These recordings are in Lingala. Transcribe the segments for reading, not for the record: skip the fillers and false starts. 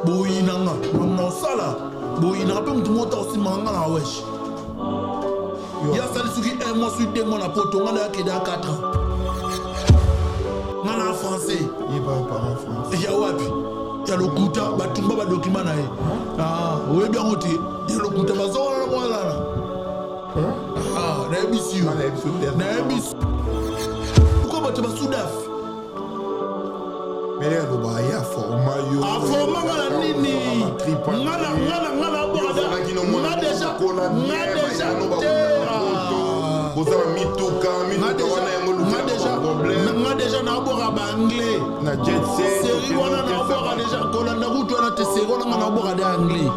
boyinanga non sala boyinanga pe mutu mota aussi manga na wesh ya sali suki un mois suite 2 mois na poto ngana yakeda 4 ans ngana français yeba parent français ya wapi ya lokuta batumba ba document na ye oyebi yango te ya lokuta bazona na mwana na ebisi pourquoi bato basudaf mais là loba ya forma yo forma ngana nini ngana boda ngana déjà bozala mituka wana yango nga déjà na boka ba anglais na jet set série wana na boka déjà kolanda kutu wana te série wana na boka de anglais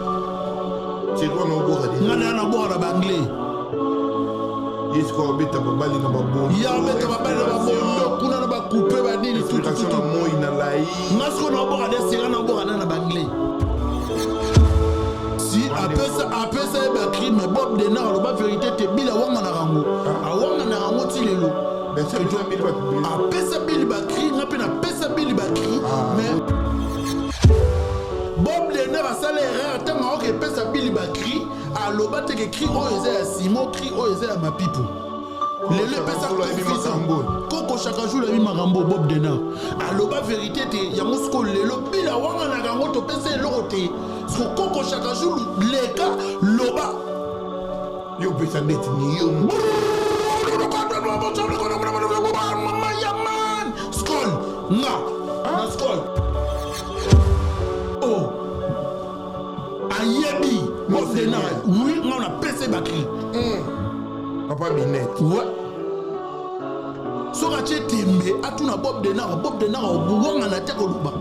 série wana na boka de ngana na boka ba anglais yesko beta babali na babondo ya beta babali na babondo kuna na ba couper ba nini tout na moi na lai ngasko na boka de série na boka na ba anglais si apesa ba crime Bob de na ba vérité te bila wanga na rango awanga na rango ti lelo apesa bili ba cri nga pe na pesa bili ba cri mais Bob de na ba sala erreur tanga oke pesa bili ba cri aloba te ke cri oyo eza ya Simon cri oyo eza ya Mapipo lelo pesa koko chaque jour la mi marambo Bob de na aloba vérité te ya musko lelo bila wanga na rango to pesa eloko te so koko chaque jour leka loba yo pesa net ni yo skol na skol oh ayebi mosena oui on a pc bakri papa binet ouais soka chetembe atuna Bob de Nara obuwanga na te koluba.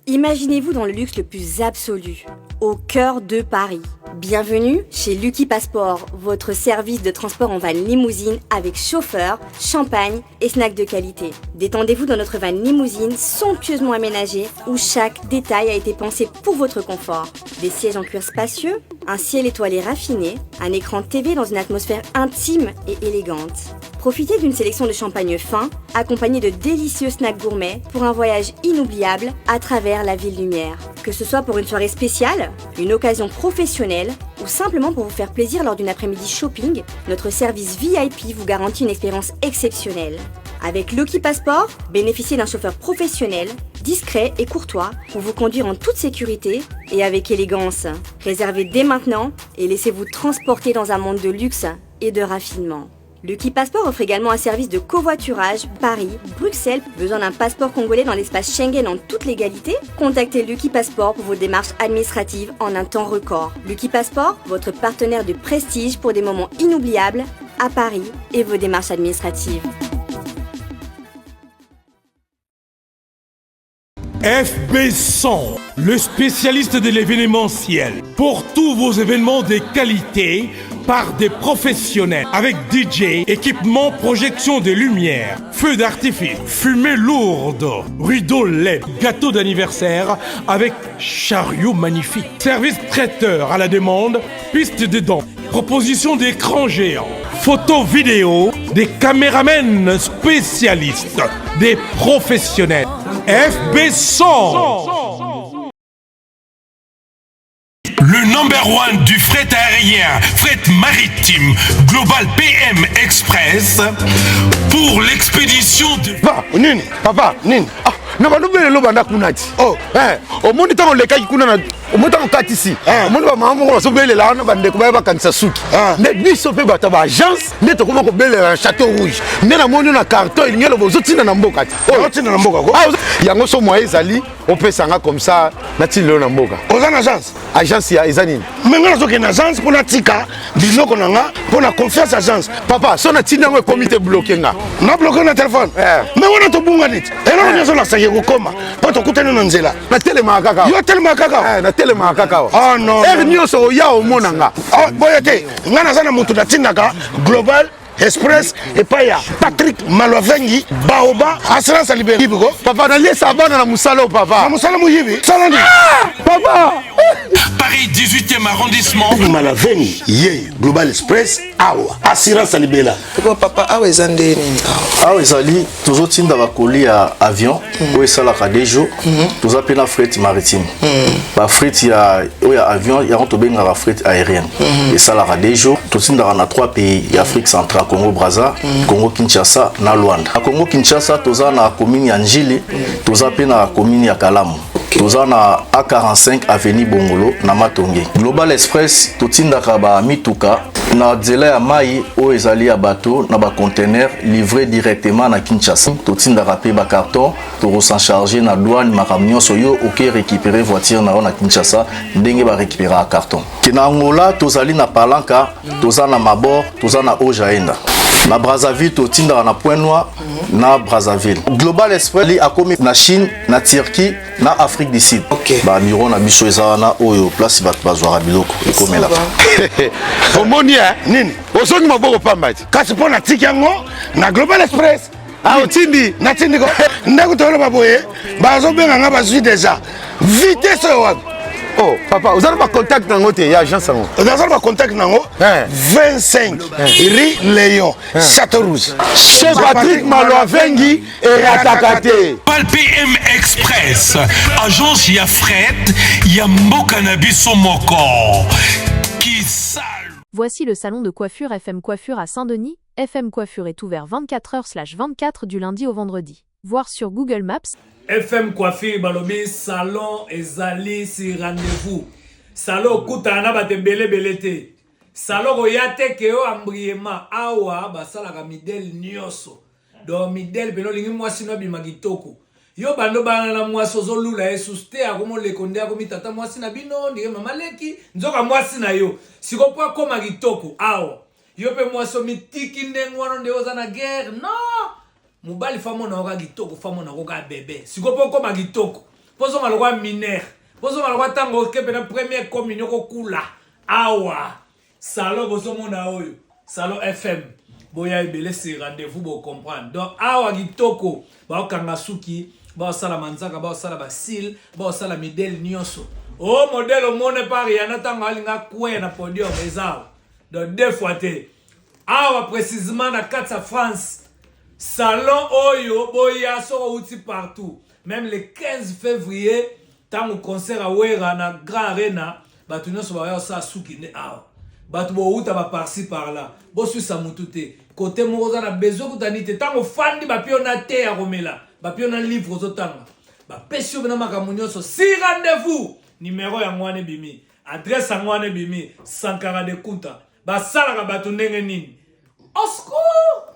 Imaginez-vous dans le luxe le plus absolu, au cœur de Paris. Bienvenue chez Lucky Passport, votre service de transport en van limousine avec chauffeur, champagne et snacks de qualité. Détendez-vous dans notre van limousine somptueusement aménagée où chaque détail a été pensé pour votre confort. Des sièges en cuir spacieux, un ciel étoilé raffiné, un écran TV dans une atmosphère intime et élégante. Profitez d'une sélection de champagne fin, accompagné de délicieux snacks gourmets pour un voyage inoubliable à travers la ville lumière. Que ce soit pour une soirée spéciale, une occasion professionnelle ou simplement pour vous faire plaisir lors d'une après-midi shopping, notre service VIP vous garantit une expérience exceptionnelle. Avec Lucky Passport, bénéficiez d'un chauffeur professionnel, discret et courtois pour vous conduire en toute sécurité et avec élégance. Réservez dès maintenant et laissez-vous transporter dans un monde de luxe et de raffinement. Lucky Passport offre également un service de covoiturage Paris, Bruxelles. Besoin d'un passeport congolais dans l'espace Schengen en toute légalité? Contactez Lucky Passport pour vos démarches administratives en un temps record. Lucky Passport, votre partenaire de prestige pour des moments inoubliables à Paris et vos démarches administratives. FB100, le spécialiste de l'événementiel. Pour tous vos événements de qualité, par des professionnels, avec DJ, équipement, projection de lumière, feux d'artifice, fumée lourde, rideaux LED, gâteau d'anniversaire avec chariot magnifique, service traiteur à la demande, piste de danse, proposition d'écran géant, photo vidéo, des caméramens spécialistes, des professionnels. FB100, le number one du fret aérien, fret maritime, Global PM Express, pour l'expédition de... Papa, Nini. Na banobele lo banda kunati. Oh, omondi tango lekaki kuna na omondi tango katisi. Omondi ba mama ko sobele la na bande ko ba kanisa suki. Ne biso pe bata ba agence ne to ko bele château rouge. Ne na moni na carton il ngelo bozotina na mboka. Oh, tina na mboka ko. Yango so moye ezali opesanga comme ça na tilo na mboka. Ozana agence. Agence ya ezanini. Menga zo ke na agence pour na tika biloko nanga pour na confiance agence. Papa, so na tina ngo comité bloqué nga. Na bloqué na téléphone. Mais wana to bunga dit. Et là on na saye ko koma. Pas to kutana na nzela. Na telema kaka. Yo telema kaka. Na telema kaka. Ah non. Nyoso ya o monanga. Ah boyete. Ngana sana mutu na tinaka global Express et pas ya Patrick Malovengi Baoba assurance à libérer Papa na lié ça bana na musalo papa. na musala muyibi salandi Papa. Paris 18e arrondissement. Malovengi ye Global Express awa assurance à libérer papa awa eza nde nini awa ezali tozotinda bakoli ya avion oyo esalaka des jours toza mpe na fret maritime bafret oyo ya avion yango tobengaka fret aérienne esalaka des jours totindaka na 3 pays ya Afrique centrale Congo Brazza Congo Kinshasa na Luanda na Congo Kinshasa toza na commune ya Njili toza mpe na commune ya Kalamu toza na A45 avenue Bongolo na Matonge. Global Express totindaka ba mituka na nzela ya mai oyo ezali ya bateau na ba conteneur livré directement na Kinshasa. Totindaka pe ba carton to s'en charger na douane makambo nyonso yo oke récupérer voiture na Kinshasa ndenge ba récupérer carton. Kina Angola tozali na Palanca, toza na Mabor, toza na Ojaenda. Na Brazzaville totindaka na Point Noir na Brazzaville. Global Express li akomi na Chine, na Turquie, na Afrique du Sud. Ba miro na biso ezana oyo place bato bazwaka biloko ekomela. Omoni nini? Osongi maboko pambati. kasi pona tiki yango na Global Express Otindi. na tindi ko ndako tolo baboye bazo benga nga bazwi déjà vitesse wapi. Oh papa, vous avez pas contact dans votre agence en haut. Dans le contact nango 25 Rue Léon Château Rouge Chez Patrick Malovengi et Ratakate. Pal PM Express, agence ya fret, ya mboka na biso moko. Qui sale. Voici le salon de coiffure FM Coiffure à Saint-Denis. FM Coiffure est ouvert 24h/24 du lundi au vendredi. Voir sur Google Maps. FM Coiffure balobi salon ezali si rendez-vous. Salon kuta na batembele belete. Salon oyate ke o ambriema awa basala ka midel nyoso. Do midel beno lingi mwasi no bimagitoko. Yo bando bana na mwasi ozolula esuste akomo lekonde akomi tata mwasi na bino ndike mama leki nzoka mwasi na yo. Siko po akoma gitoko awa. Yo pe mwasi mitiki ndengwano ndeoza na guerre. Non! Mubali famo na oka gitoko famo na oka bébé siko poko ma gitoko pozo malokwa mineur pozo malokwa tango kepe na première communion ko kula awa salon bozo mona oyo salon FM boya ebele se rendez-vous bo comprendre donc awa gitoko ba okanga suki ba sala manzaka ba sala basil ba sala modèle nyonso o modèle o mone par yana tango alinga kwe na podium ezao donc deux fois te awa précisément na 4 France. Salon Oyo, Boya, sera outil partout. Même le 15 février, tant au concert à Wera, na Grand Arena, Batuno Sobayo sa soukine awa. Batu bo outa ba par-ci par-là. Bo su sa mutute. Côté moroza na bezo kutanite. Tant au fan di ba piona te a romela. Ba piona livre zotanga. Ba pesio bena makamunyo so. Si rendez-vous. Numéro ya ngwane bimi. Adresse ya ngwane bimi. Sankara de Kunta. Ba salaka batu ndenge nini. Au secours!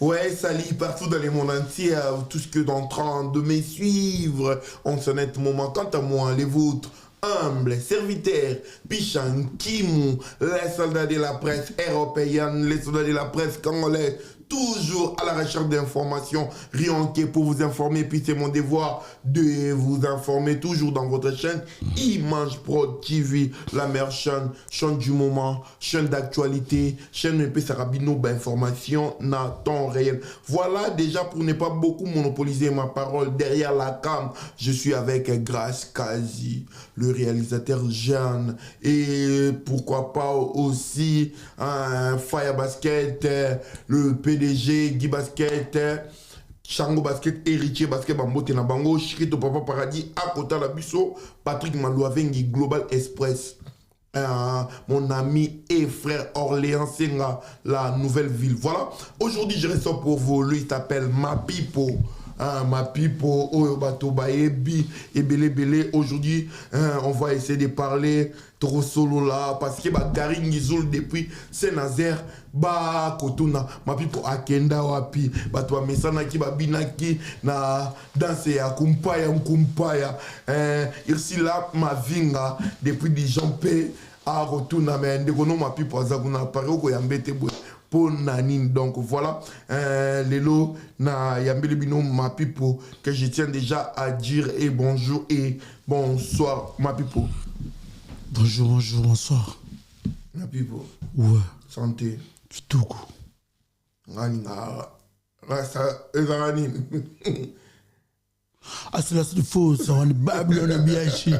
Ouais, salut partout dans le monde entier, tout ce que en train de me suivre en ce net moment. Quant à moi, les vôtres, humbles serviteurs, Pichan, Kimou, les soldats de la presse européenne, les soldats de la presse congolais, toujours à la recherche d'informations, rien que pour vous informer, puis c'est mon devoir de vous informer toujours dans votre chaîne Image Pro TV, la meilleure chaîne du moment, chaîne d'actualité, chaîne MP Sarabino, d'informations en temps réel. Voilà, déjà pour ne pas beaucoup monopoliser ma parole derrière la cam, je suis avec Grace Kazi, le réalisateur jeune, et pourquoi pas aussi un Fire Basket, le PDG Guy Basket, Chango Basket, héritier Basket, Bambote na Bango, Chirito Papa Paradis, à côté de la Bisso, Patrick Malovengi, Global Express. Mon ami et frère Orléans Senga, la nouvelle ville. Voilà, aujourd'hui je reste pour vous. Lui il s'appelle Mapipo. Mapipo, Oyobato Baebi, et Belé. Aujourd'hui, on va essayer de parler trop solo là, parce que Gary Ngizoul depuis Saint-Nazaire, Kotuna, Mapipo Akenda Wapi, Batwa Mesanaki, Babinaki, na danse ya Kumpaya, ici là, ma vinga, depuis des gens paient à Kotuna, mais Ndekono Mapipo Azaguna, Paroko Yambete Boué. Donc voilà, Lelo na Yambele Bino Mapipo, que je tiens déjà à dire et bonjour et bonsoir Mapipo. Bonjour, bonsoir. Mapipo. Ouais. Santé. Kitoko. Asila c'est faux, ça on est Babylone biachi.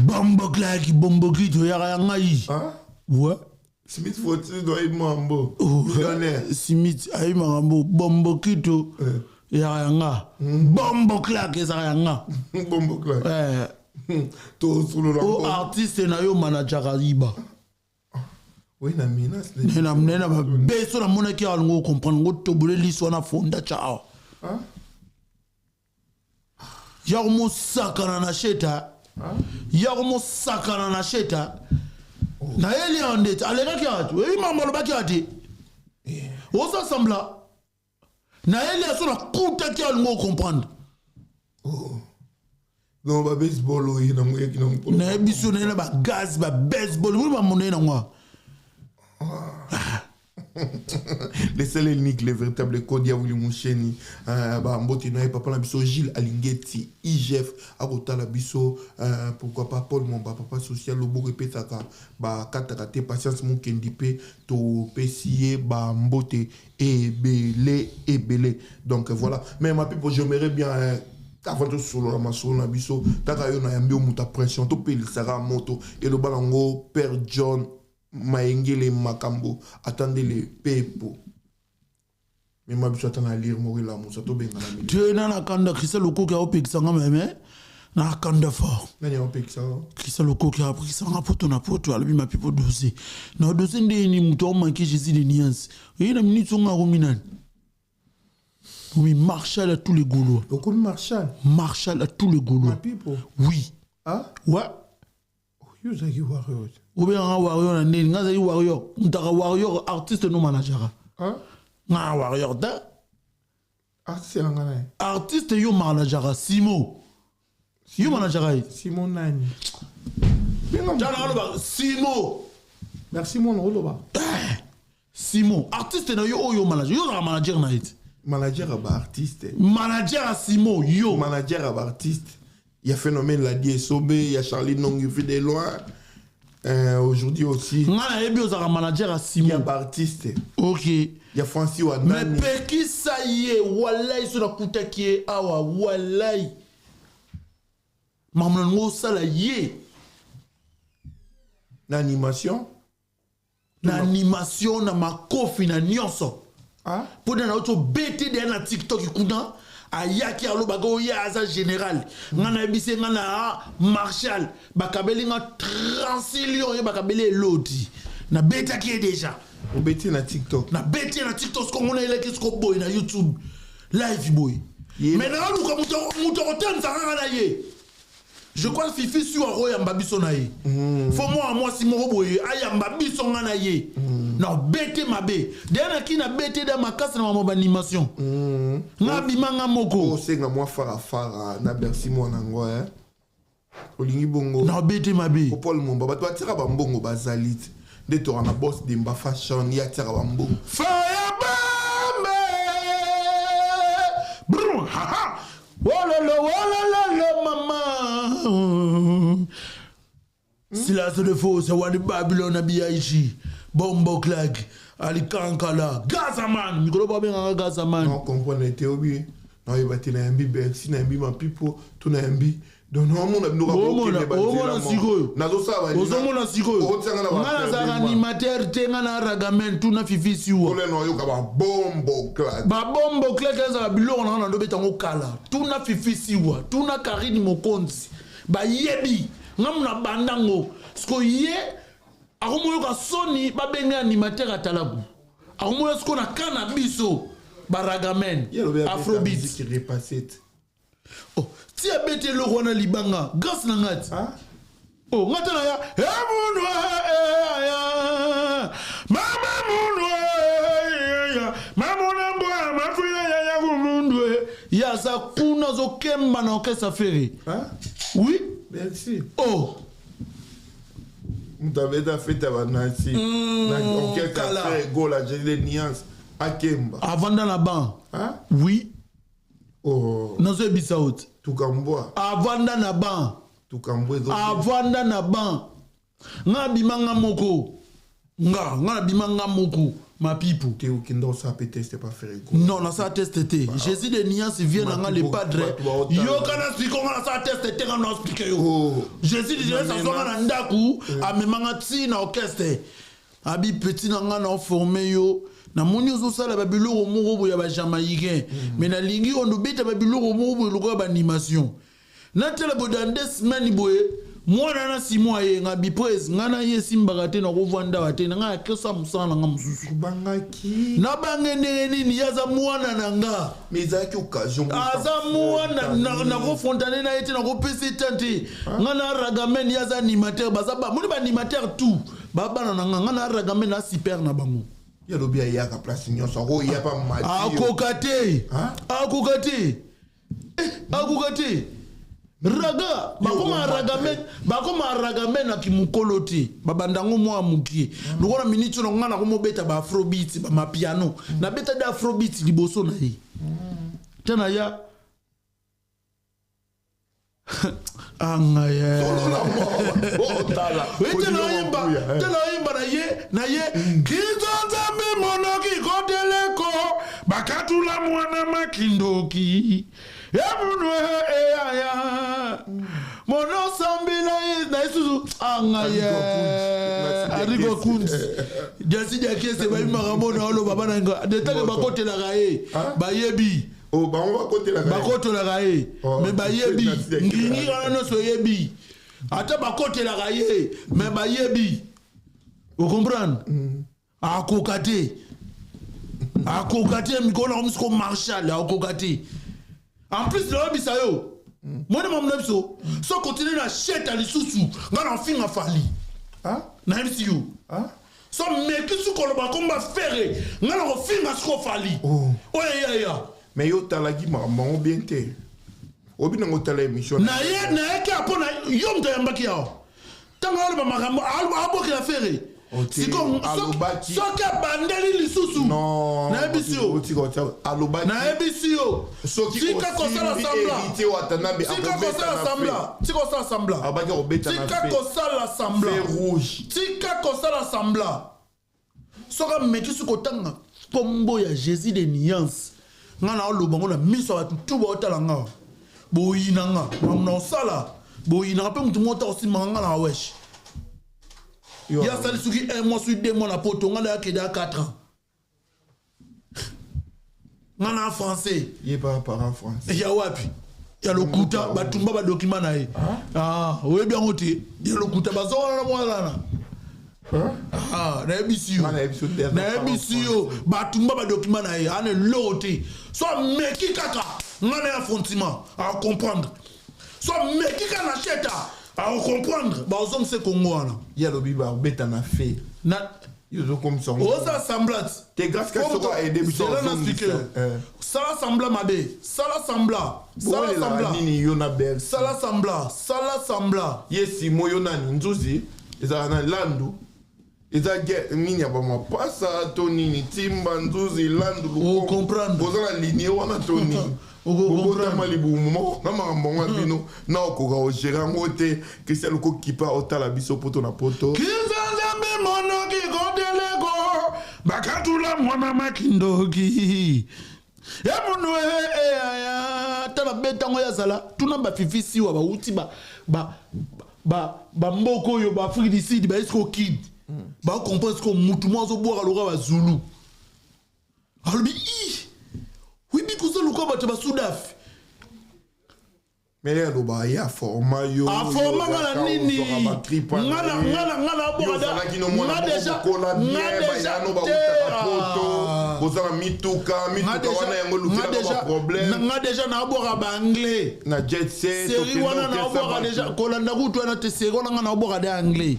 Bombo claque, bombo kito yara ngai. Ouais. Smith faut-il doit être mambo. Smith aïe mambo bombo kito yara nga. Bombo claque yara nga. Bombo claque. Tout sous le oh artiste na yo manager aliba. Oui na menace. Nena ba beso na mona ki alongo comprendre ngo tobule liso na fonda chao. Yagumo sakana na sheta. Yagumo sakana na sheta. Na eli andet alega ki atu. E mama lo ba ki ati. Osa sembla. Na eli aso na kuta ki alongo comprendre. Non ba baseball o ina mo yeki non. Na biso na ba gaz ba baseball mo ba mo na ngwa. Les seuls uniques, les véritables codes, y'a voulu moucheni, Mbote Noé, papa la biso, Gilles Alingeti, IGF, Arota la biso, pourquoi pas Paul, mon papa social, le beau répète ça, Katakate, patience, mon kendipe, to pessier, Mbote, et belé. Donc voilà. Mais ma pipo, j'aimerais bien, avant tout sur la maçon, la biso, Takayo na yambi, muta pression, to peli, Sarah Moto, et le balango, Père John, Maengele Makambo, attendez les pepo. Mais ma bicho attend à lire mourir la moussa to benga la. Tu es dans la kanda Christa Loko qui a opé ça même na kanda fort. Nani opé ça? Christa Loko qui a pris ça na poto ala bi ma pipo dossier. Na dossier ndé ni muto manqué Jésus de nuances. Et na minute on a ruminan. Oui, Marshall à tous les goulots. Beaucoup de Marshall. Marshall à tous les goulots. Ma pipo. Oui. Ah? Ouais. You zaki warrior. Ou bien un warrior na né, nga zaki warrior. Mtaka warrior artiste no manager. Hein? Nga warrior da. Artiste ngana. Artiste yo manager Simo. Yo manager Simon nani. Jana aloba Simo. Merci mon oloba. Simo, artiste na yo manager. Yo na manager na it. Manager à artiste. Manager à Simo yo. Manager à artiste. Il y a Phénomène la Diesobé, il y a Charlie Nong qui fait des lois. Aujourd'hui aussi. Il y a manager à Simon. Il y a artiste. Ok. Il y a Francis Wadani. Mais Peki ça y est, Walai sur la kuta qui est awa, Walai. Maman ça la yé. L'animation. L'animation na ma kofi na nyonso. Ah. Pour na auto BT de na TikTok kuna. Ayaki alo bago ya asa général ngana bise ngana Marshall bakabeli nga 36 lions bakabeli loti na beta qui est déjà au beti na TikTok ce qu'on a ile kisko boy na YouTube live boy mais na lu ko muto hotel ça ngana ye je crois Fifi sur Roya Mbabiso na ye faut moi si mo boy aya Mbabiso ngana ye non bete mabe dena ki na bete da makasi na mo animation na bimanga moko o senga moi fara na Bercy mo nango olingi bongo na bete mabe ko Paul Momba bato batira ba mbongo bazalit de to na boss de mba fashion ya tira ba mbongo fire bambe brum ha ha wololo mama silence de faux c'est wadi Babylone biaishi bombo claque ali kankala Gazaman mikolo ba benga Gazaman non comprendre te obi non il va te na mbi Bercy na mbi ma pipo to na mbi donc non mon abino ka omona sikoyo nazo saba ozomona sikoyo ngana za animateur tenga na ragamen tu na Fifi siwa ole no yo ka ba bombo claque za biloko na ndo betango kala tu na Fifi siwa tu na Karine Mokonzi ba yebi ngamuna bandango sko ye akomoyo ka soni ba benga animateur atalabu akomoyo sko na kana biso baragamen afrobeat qui repassait oh ti abete lo wana libanga grâce na ngati oh ngata na ya munwa ya mama munwa ya mama mbwa mafuya ya kumundwe ya za kuna zo kemba na okesa feri oui merci oh mutaveda feta banasi na okeka faire go la j'ai nuance akemba avanda na ban oui oh nazo ebisa out tukambwa avanda na ban tukambwe zo avanda na ban nga bimanga moko nga bimanga moko ma pipo Théo Kindo ça peut tester pas faire non na ça test té Jésus de Niance vient nga le padre yo kana spiko nga ça test té nga expliquer yo Jésus de Niance so nga na ndaku amemanga ti na orchestre abi petit na nga na formé yo na moni ozo sala ba biloko moko ya ba jamaïcain mais na lingi on beta ba biloko moko lo ba animation na tele bo dans 2 semaines boye moi na 6 mois ye nga bipres nga na ye simbaka te na kovanda wa te nga kesa musala nga mususu bangaki na bangene nini yaza mwana na nga mais ça qui occasion aza mwana na ko fontane na ete na ko pese tante nga na ragamen yaza animateur baza ba moni ba animateur tout baba na nga na ragamen na super na bango ya lobi ya ka place nyonso ko ya pa mati akokate akokate raga bakoma ragamen na kimukoloti babandango mwa mukie lokona miniti no ngana ko mobeta ba afrobeat ba mapiano na beta da afrobeat liboso na ye tena ya angaya tena yimba na ye kizonza mimonoki koteleko bakatula mwana makindoki yamunwe eya mono sambila na isuzu angaya arigo kunz jasi jakese ba imagamo na olo baba na nga de take bakote la gae bayebi oh ba on va côté la gae bakote la gae mais bayebi ngingi kana no so yebi ata bakote la gae mais bayebi vous comprenez akokate mikona omsko marshal akokate en plus le bisayo moi na mamna biso so continue na cheta lisusu ngana finga fali na MCU so meki su koloba komba fere ngana ko finga sko fali ya mais yo talaki maman bien te obi na ngotala émission na ye ke apona yo mto yambaki yao tanga alo ba makambo abo ke fere siko soka bandeli lisusu na ebisio na ebisio tika kosala sambla soka mekisu kotanga pombo ya Jésus de Niance ngana olobango na miso batu tuba otala nga boyina nga na osala boyina pe mutu mota osi manga na wesh ya sali suki 1 mois sur 2 mois na poto ngana ya keda 4 ans ngana français ye pas parent français ya wapi ya lokuta batumba ba document na ye we bien oti ya lokuta bazona na mwana na ebisio batumba ba document na ye ane lote so meki kaka ngana ya fondement à comprendre so meki kana cheta à comprendre bazom se Congo wana ya lobi ba beta na fait na yo comme ça oza semblat te grâce que so a aider biso sala sembla mabe sala sembla nini yo na bel sala sembla yesi moyo nani nzuzi eza na landu eza nini ya ba mapasa to nini timba nzuzi landu lu comprendre boza la ligne wana to nini okokota malibumu moko na makambo nga bino na okoka ogera ngo te kristian okokipa otala biso poto na poto kinzanzambe monoki koteleko bakatula mwana makindoki ya munu eya tala betango ya zala tuna bafifisi wa bauti bamboko oyo baafrike du sud baesko kid bakomprendre ko mutu mwa azobwaka loka bazulu alobi wibi kuzaluka bato basudaf mais ya loba ya forma yo forma ngana nini ngana boka bozala mituka wana yango lukila problème nga déjà na boka ba anglais na jet set série wana na boka déjà kolanda kutu wana te série wana ngana boka de anglais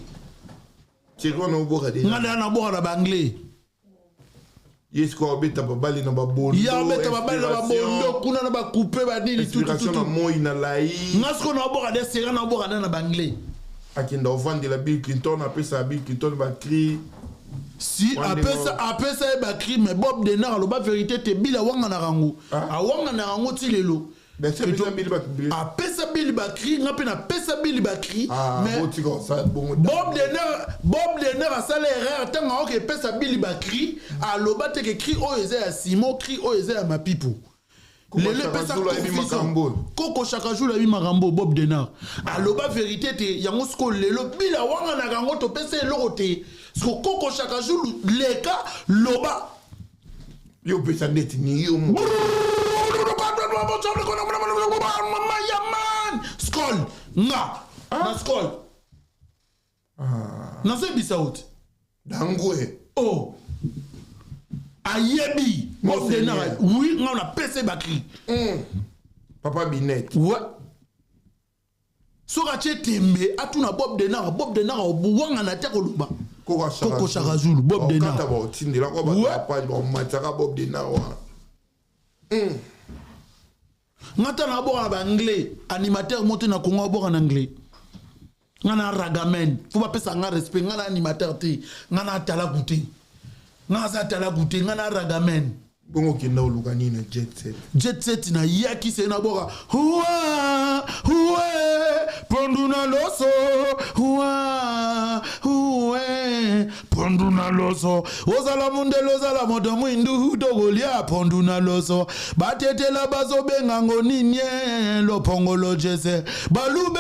série wana boka de ngana na boka ba anglais yesko obeta babali na babondo ya obeta babali na babondo kuna na bakupe badini inspiration na moi na lai ngasko na boka de série na boka na banglais akinda ovandi la Bill Clinton apesa Bill Clinton ba cri si apesa ba cri mais Bob Denard aloba vérité te bila wanga na rango awanga na rango ti lelo apesa Billy Bakri nga pe na pesa Billy Bakri mais Bob Denner a sala erreur tanga oke pesa Billy Bakri aloba te ke cri o eza ya Simon cri o eza ya Mapipo lelo pesa Koko Chakajou la bi makambo Bob Denner aloba vérité te yango sko lelo bila wanga na kango to pesa eloko te sko Koko Chakajou leka loba yo pesa net ni yo mo Skol nga na skol na se bisa out dangwe oh ayebi Bob Denner oui nga na PC Bakri Papa Binet ouais soka tembe atuna Bob Denner obuwanga na te koluba Koko Chakajou Bob Denner kata ba otindela ko ba page ba mataka Bob Denner wa ngata na boka ba anglais animateur monté na Congo boka na anglais ngana ragamen faut pas pesa nga respect ngana animateur te ngana tala goûter ngana za tala goûter ngana ragamen bongo kinda olukani na jet set na yaki se na boka huwa ponduna loso huwa ponduna loso ozala mundelo ozala moto mwindu togolia ponduna loso batetela bazobenga ngoninye lopongolo jese balube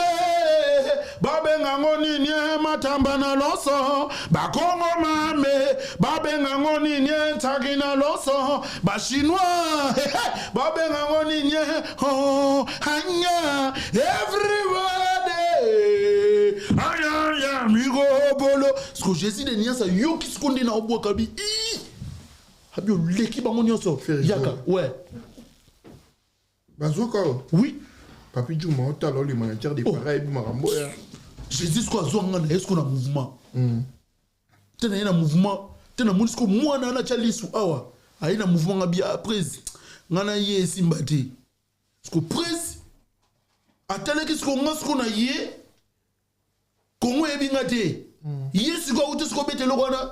babenga ngoninye matamba na loso bakongo mame babenga ngoninye ntaki na loso bachinois babenga ngoninye oh hanya everybody aya migo bolo sko Jésus de niasa yoki skundi na obwa bi habio leki bango nyonso yaka ouais bazoka oui Papi Djouma otalo le manager des pareils marambo ya Jésus quoi zonga na est-ce qu'on a mouvement tena ina mouvement tena munisco mwana na chalisu awa aina mouvement ngabia prise ngana ye simbati sko prise atale kisko ngasko na ye kongo ebinga te yesu ko uti sko bete lokona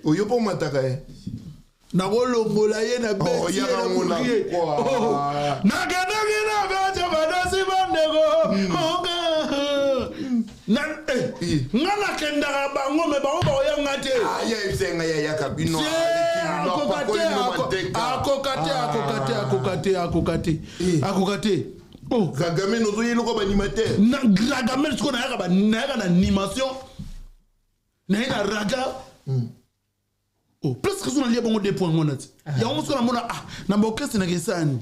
oyo po mataka na golongola ye na beti na kanaki na beti badasi bandeko ngana kendaka bango me bango baoyanga te akokate oh Kagame no zoye loko ba animateur na Kagame siko na yaka na animation na ina raga oh plus que sona lia bongo 2 points monati ya on siko na mona na bokese na kesani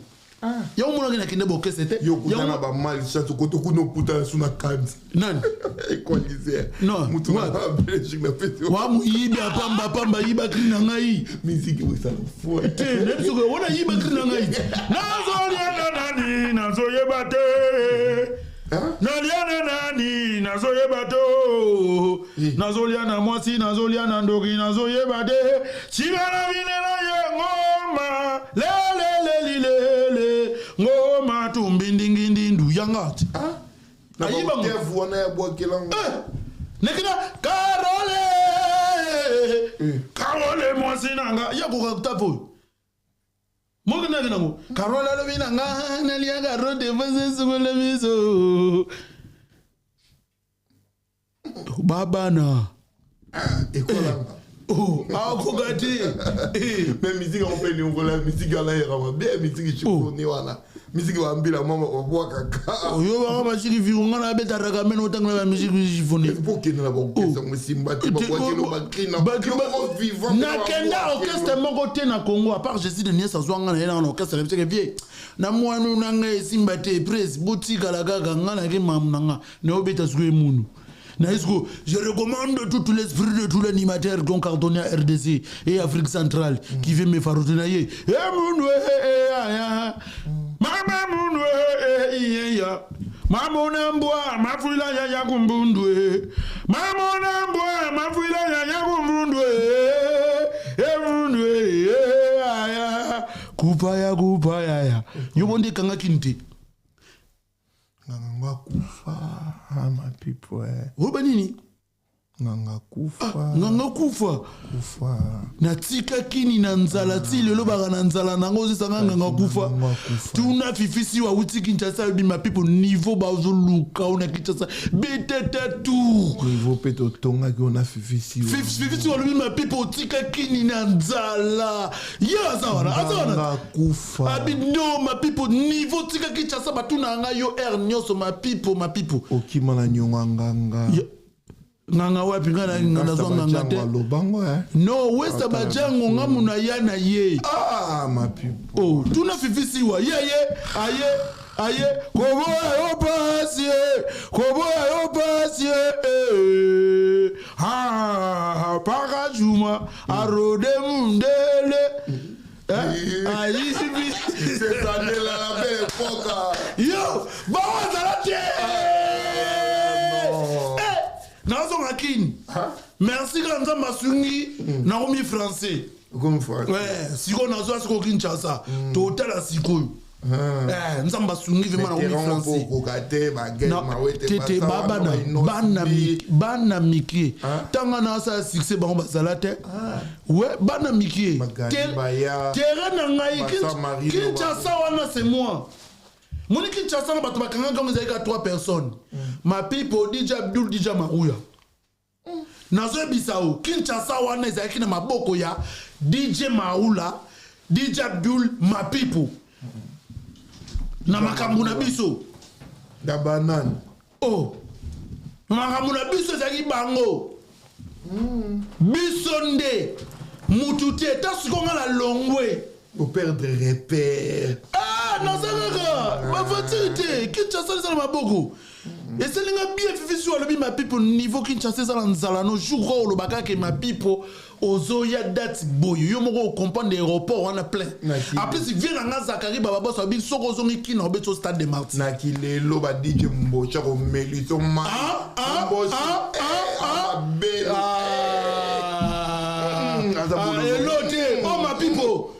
ya on mona na kende bokese te ya na ba mal chato koto kuno puta suna kanzi nani equaliser non mutu na Belgique na pete wa mu yiba pamba yiba krina ngai musique wesa fo te ne siko wona yiba krina ngai nazoyeba te naliana nani nazoyeba to nazoliana mwasi nazoliana ndoki nazoyeba te chibana vinela ye ngoma lele ngoma tumbindingindi ndu yangati ayiba mtevu wana ya bwakelanga nekina Carole mwasi nanga yakuka kutapo Moga na gina Carola lo bina nga naliaga rode vase sugole miso baba na ekola oh akogati mais musique on peut nous la musique là ya bien musique chikoni wana musique wa mbila mama wa kaka yo ba ma chiki virunga na beta raga meno tanga na musique chifoni pour que na ba musimba ti ba kwakelo ba krina ba vivant na kenda orchestre moko te na Congo à part Jésus de Niesa zwanga na ena orchestre le teke vie na mwanu na nga simba te presse boutique la gaga ngana ke mamnanga ne obeta zwe munu. Je recommande tout l'esprit de tous les animateurs qui ont cartonné à RDC et Afrique centrale qui veut me faire retenir. Mama Mounwe, Mamonamboa, ma fouila ya kumbundwe. Mamonamboa, ma fouila ya kumbundwe. Kupaya. You want the kanga kinti? Nganga kufa, my people. Obanini? Nganga kufa. Nganga kufa. Na tika kini na nzala ti lelo baka na nzala nango zisanga nganga kufa. Tuna fifisi wa uti Kinshasa bi ma people niveau bazo luka ona Kinshasa. Betete tout. Niveau peto tonga ki ona fifisi. Fifisi wa bi ma people tika kini na nzala. Ya zawana. Nganga kufa. Abi no ma people niveau tika Kinshasa batuna nga yo nyoso ma people. Okima na nyonga nganga. Nganga wapi ngana zonga ngate no westa bajango ngamu na yana ye ma people oh tuna fifisiwa ye aye koboya yo pasie ha parajuma arode mundele ayi c'est année la belle époque yo bawa zalate Nazo Makin. Merci quand ça m'a sungi. Naomi français. Comme français. Ouais, si on a ça c'est Kinshasa. Total à siko. Nous sommes sungi vraiment Naomi français. Tete bana miki. Tanga na ça succès ba bazalate. Ouais, bana miki. Terrain na ngai Kinshasa wana c'est moi. Moni Kinshasa na bato bakanga comme ils avaient 3 personnes. Ma people DJ Abdul DJ Marouya. Nazo bisao Kinshasa wana ils avaient na maboko ya DJ Maoula, DJ Abdul ma people. Na makambu na biso da banane. Oh. Makambu na biso zaki bango. Bisonde mutute ta sukonga la longwe. Pour perdre repère. Ah, non, ça va. Ma fatalité. Kinshasa, c'est ma beaucoup. Et c'est bien fifi le ma people niveau Kinshasa, ça l'anzalano. Jour le baka que ma people. Ozoya date boy. Yo moko comprendre l'aéroport, on a plein. Après, si vient à Zakari, baba, ça dit, so ozongi qui n'a pas au stade de Martin. Nakile, loba DJ Mbo, chako meli, son ma. Oh, ma people.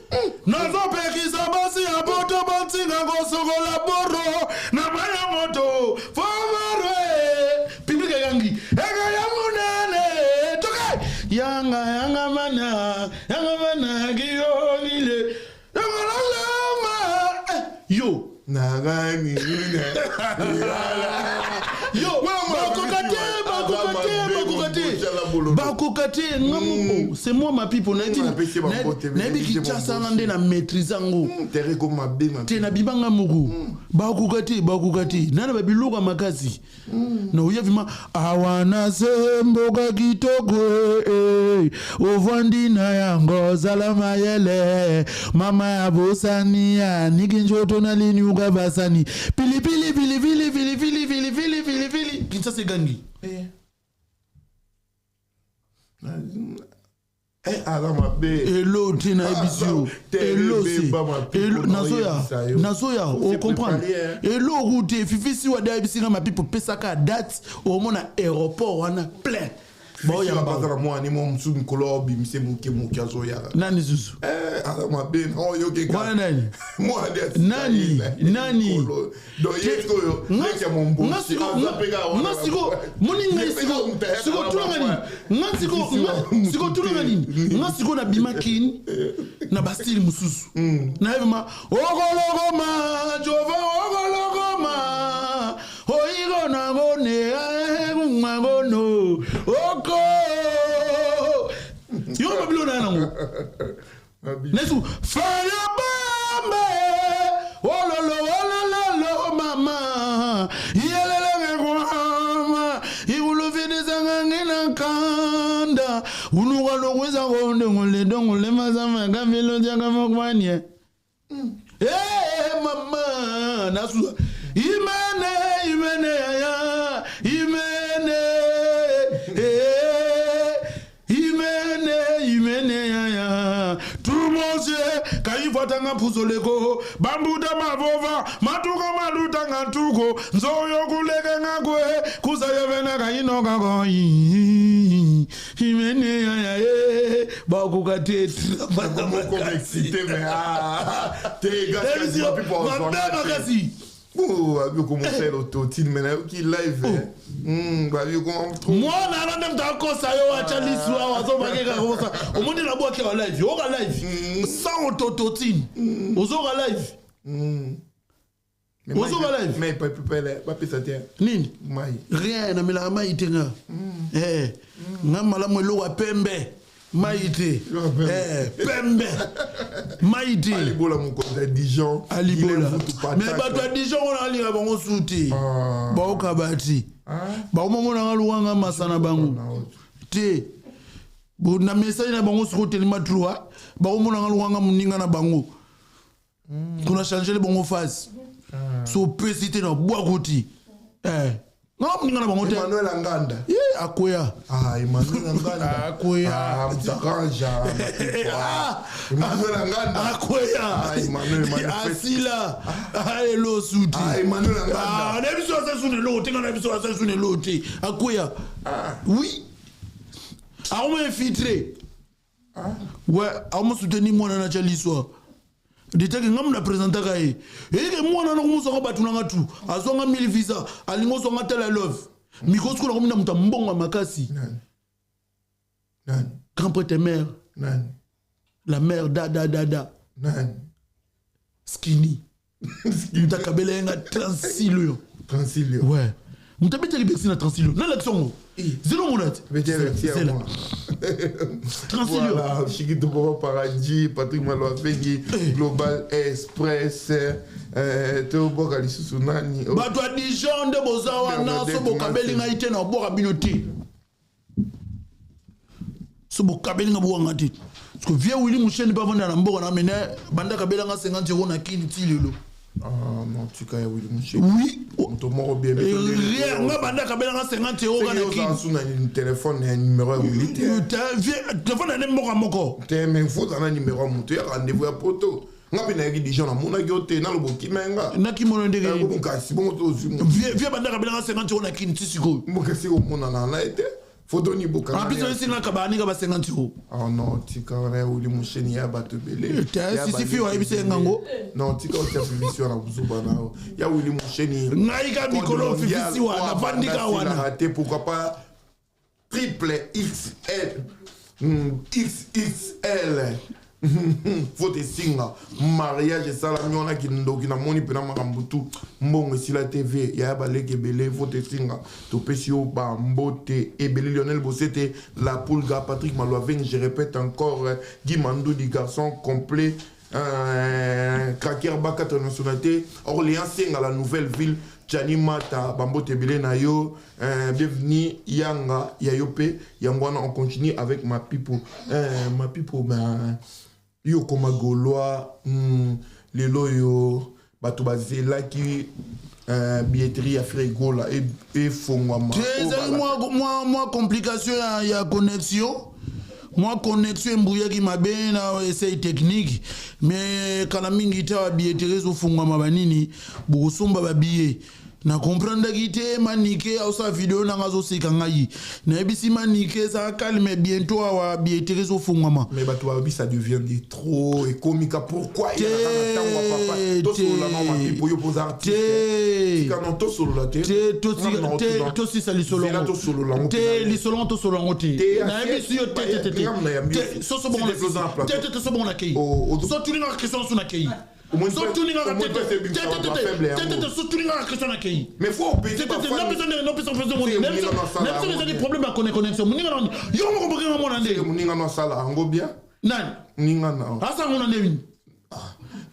Nazo pekisa basi ya boto bantinga ngosoko la boro na maya moto famarwe public yangi ega ya munene toke yanga mana giyolile yo nagani yo bakokate ngamu c'est moi ma people na bi Kinshasa ngande na maîtrise ngo tere ko mabe ma te na bibanga mugu bakokate nana babiloka makasi na uyavima awana semboka kitoko ovandi na yango zala mayele mama ya bosani ya nikinjoto na lini ukabasani pili Kinshasa gangi Hello tina ebisio hello nazoya o comprendre hello route fifisi wa da ebisinga ma people pesaka date au mona aéroport wana plein boya bazara moi ni mon sou nkolo bimse muke azoya nani zuzu ala mabe no yo ke kwa nani moi nani do yesko yo leke mon bo ngasiko moni ngasiko tulangani ngasiko na bimakini na bastille mususu na evema ogologoma jova ogologoma oigo na gone magono oko yo babilo na nango nesu fire bambe ololo mama yelele ngoma ibulo fidizanga ngina kanda unuga loweza gonde ngole dongole mazama gamelo janga mokwanie mama nasu imene ya imene ya tumoje kaifatanga puzoleko bambuda mavova matuka maluta ngantuko nzoyo kuleke ngakwe kuzayevena kainoka ko imene ya bakukatetra bako excité mais te gars makasi Oh, comment faire l'autotune, mais là, qui live, comment moi, on a même d'accord ça, yo, à Charlie Soir, au monde de la boîte qui est en live, yo, en live, sans autotune, aux autres live. Aux autres live. Mais pas ça tient. Nini? Rien, na mela maïté nga. Nga malamu lo wa pembe. Maïté. Pembe. Maïté. Alibola mon compte Dijon. Alibola. Mais ba toi Dijon on a linga bango souti. Ba o kabati. Ba o momo na luanga masana bango. Te. Bo na message na bango sur tellement trois. Ba o momo na luanga muninga na bango. Qu'on a changé le bongo face. So pesité na boakoti. Non, Emmanuel Anganda. Akoya. Emmanuel Anganda. Akoya. Mtakanja. Emmanuel Anganda. Akoya. Emmanuel Asila. Hello Souti. Emmanuel Anganda. On a vu ça sur le lot. On a vu ça sur le lot. Akoya. Oui. On m'a infiltré. Ouais, on m'a soutenu moi dans la l'histoire. Ditaki ngam na présenter kae eke mwana na kumusonga batu na ngatu azonga 1000 visa alingo songa tela love mikosko na komina muta mbonga makasi nan grand prêtre mère nan la mère da nan skinny muta kabela nga transilio ouais muta bete libexi na transilio na l'action zelo monate c'est là voilà, Chiquito Bobo Paradis, Patrick Malouafengi, Global Express, Théo Bokali Susunani. Bah, toi, Dijon de Bozawa, Naso Bokabeli n'a été dans Bora Binoti. Ce Bokabeli n'a pas été. Parce que vieux Willy Mouchen n'est pas venu à l'Ambo, on a mené Banda Kabela 50 € à qui Tililo. Ah non, tu as Willy Mouchen. Oui. Ton mort bien. Rien, on a Banda Kabela 50 € à qui. On a un téléphone et un numéro Willy. Téléphone et un numéro à Moko. Mais il faut un numéro à monter, rendez-vous à poto. On a bien des gens à mon agoté, dans le boki menga. Naki mon ndege. Bon kasi bon to. Vieux Banda Kabela 50 € à qui Tisiko. Mon kasi au mon ana été. Faut donner beaucoup. En plus, c'est un cabane qui va 50 €. Oh non, tu connais où les moucheni ya batubele. Si si wa ibise ngango. Non, tu connais où tu na buzubana. Ya où les moucheni. Naika mikolo fifisi wa na vandika wana. Raté pourquoi pas triple XL. XXL. Faut te singa mariage salami on a qui ndoki na moni pena makambutu mbongo si la TV ya baleke belé faut te singa to pesio ba mbote et belé Lionel Bossete la Poulga Patrick Malouafengi je répète encore Guy Mandou du garçon complet Kraker Baka nationalité Orléans singa la nouvelle ville Chani Mata Bambote belé na yo bienvenue Yanga Yayope Yangwana on continue avec ma pipo ben yo koma gaulois lelo yo bato bazela ki billetterie affaire gola et fongwama moi complication ya connexion moi connexion mbouya ki mabe na essai technique mais kana mingi ta billetterie zo fongwama banini bosomba ba billet na comprendre que manike au sa vidéo na ngazo sekangai na ebisi manike ça calme bientôt à billetterie au fongama mais bato abi ça devient trop et comique pourquoi il y a un papa to solo la mama pipo yo pose artiste quand on to solo la to si ça li solo la to solo la li solo to solo ngoti na ebisi yo so so bon so bon na kei so tu n'as question sur na kei mais faut payer des problèmes à connexion.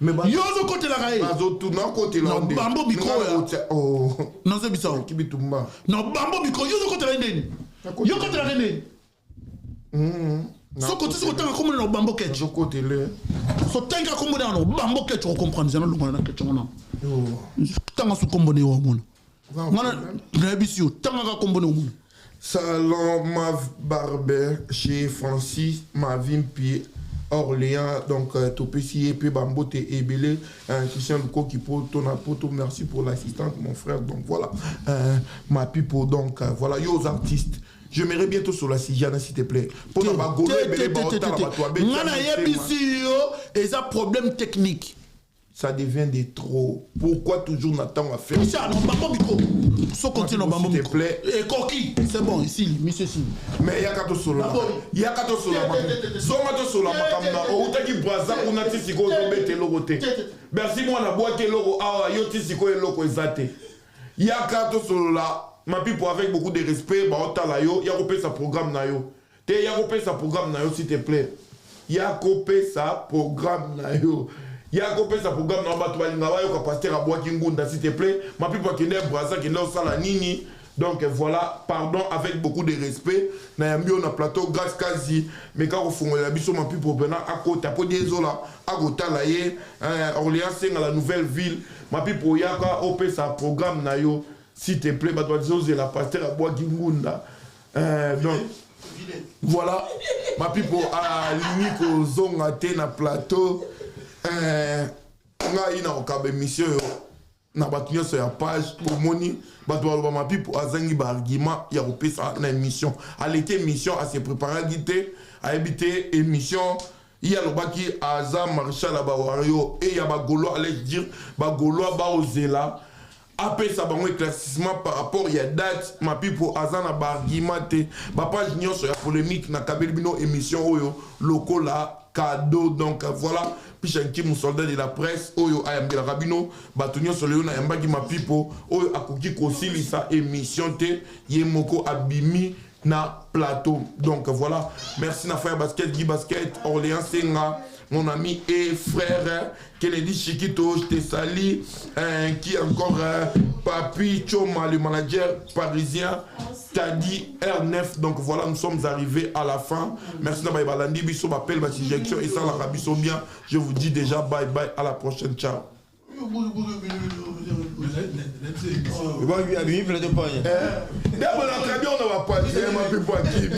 Mais yo zo côté la gaé bazo tout non côté là bambo biko oh non c'est bizarre kibitumba non bambo biko yo zo côté la ndeni yo côté la ndeni so côté so tanga comme no bambo ketch zo côté le so tanga comme no bambo ketch on comprendre zana lu na ketch on tanga so combo ne wa mona ngana nabisio tanga ka combo ne wa mona salon Mav Barber chez Francis Mavim Pied Orléans, donc Topesi et puis Bambote et Belé, Christian Luko qui pour ton apoto, merci pour l'assistante, mon frère. Donc voilà, ma pipo, donc voilà, yo aux artistes. Je m'irai bientôt sur la Sijana, s'il te plaît. Pour la bagole, et ça problème technique. ça devient de trop. Pourquoi toujours Nathan à faire? Monsieur, non, pas micro. So continue, s'il te plaît. Et Coqui, c'est bon, ici, monsieur Sim. Mais il y a qu'à solo. Il y a qu'à solo. Somato solo makamna. O utaki braza kuna tisiko zobete logote. Merci moi na boîte logo awa yo tisiko e logo ezate. Il y a qu'à solo là. Ma pipo avec beaucoup de respect, ba otala yo, ya kopé sa programme na yo. Te ya kopé sa programme na yo s'il te plaît. Ya kopé sa programme na yo. Ya kopé sa programme na bato balinga ba yo ka pasteur aboa kingunda s'il te plaît. Ma pipo kende braza kende osala nini. Donc voilà, pardon avec beaucoup de respect. Na yambi on a plateau grâce quasi mais quand on fongola biso ma pipo bena akota po diezola akota la ye Orléans c'est la nouvelle ville. Ma pipo yaka opé sa programme na yo. S'il te plaît, bah, tu la pasteur à bois Gingunda. Donc, voilà. Ma pipo a l'unique zone à na plateau. On a une émission. Na batunya sur la page pour moni. Bah, ma pipo a zangi argument. Il y a repé ça na émission. À l'été émission à se préparer à guiter. À éviter émission. Il y a le baki Aza Marshall à Bawario. Et il y a Bagolo, allez dire, Bagolo à Baozela. Après ça, un éclaircissement par rapport à la date, ma pipo azana barguimate, ma page n'y sur la polémique, na kabelbino émission oyo, locaux là, cadeau, donc voilà, puis j'ai un soldat de la presse, oyo ayambi la rabino, batunyo sur le yon ayambagi ma pipo, oyo akoki kosili sa émission te, yemoko abimi na plateau. Donc voilà, merci na frère basket, Guy Basket, Orléans Senga, mon ami et frère Kennedy Chiquito, je te salue, qui encore Papi Choma, le manager parisien, Tadi R9. Donc voilà, nous sommes arrivés à la fin. Merci d'avoir balandi, biso m'appelle ma injection et ça la rabisso bien. Je vous dis déjà bye bye, à la prochaine, ciao.